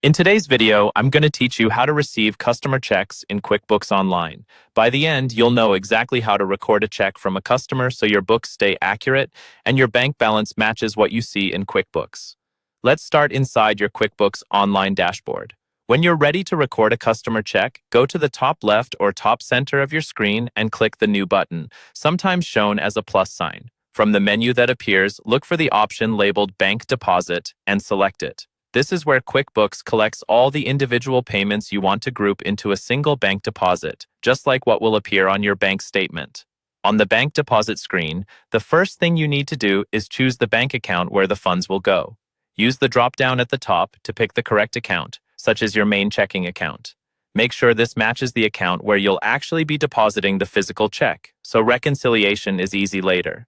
In today's video, I'm going to teach you how to receive customer checks in QuickBooks Online. By the end, you'll know exactly how to record a check from a customer so your books stay accurate and your bank balance matches what you see in QuickBooks. Let's start inside your QuickBooks Online dashboard. When you're ready to record a customer check, go to the top left or top center of your screen and click the New button, sometimes shown as a plus sign. From the menu that appears, look for the option labeled Bank Deposit and select it. This is where QuickBooks collects all the individual payments you want to group into a single bank deposit, just like what will appear on your bank statement. On the bank deposit screen, the first thing you need to do is choose the bank account where the funds will go. Use the drop-down at the top to pick the correct account, such as your main checking account. Make sure this matches the account where you'll actually be depositing the physical check, so reconciliation is easy later.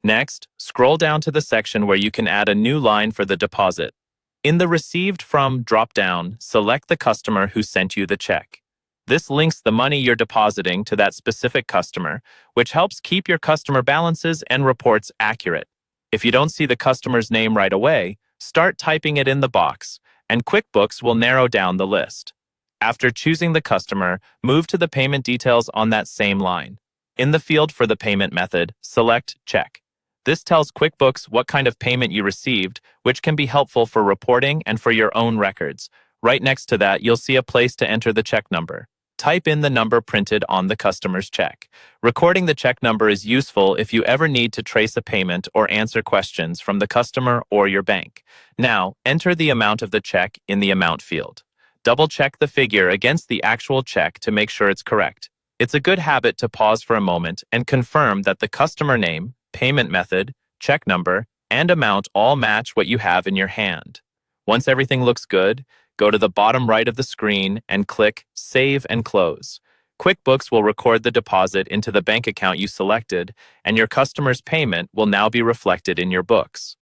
Next, scroll down to the section where you can add a new line for the deposit. In the Received From drop-down, select the customer who sent you the check. This links the money you're depositing to that specific customer, which helps keep your customer balances and reports accurate. If you don't see the customer's name right away, start typing it in the box, and QuickBooks will narrow down the list. After choosing the customer, move to the payment details on that same line. In the field for the payment method, select Check. This tells QuickBooks what kind of payment you received, which can be helpful for reporting and for your own records. Right next to that, you'll see a place to enter the check number. Type in the number printed on the customer's check. Recording the check number is useful if you ever need to trace a payment or answer questions from the customer or your bank. Now, enter the amount of the check in the amount field. Double-check the figure against the actual check to make sure it's correct. It's a good habit to pause for a moment and confirm that the customer name, payment method, check number, and amount all match what you have in your hand. Once everything looks good, go to the bottom right of the screen and click Save and Close. QuickBooks will record the deposit into the bank account you selected, and your customer's payment will now be reflected in your books.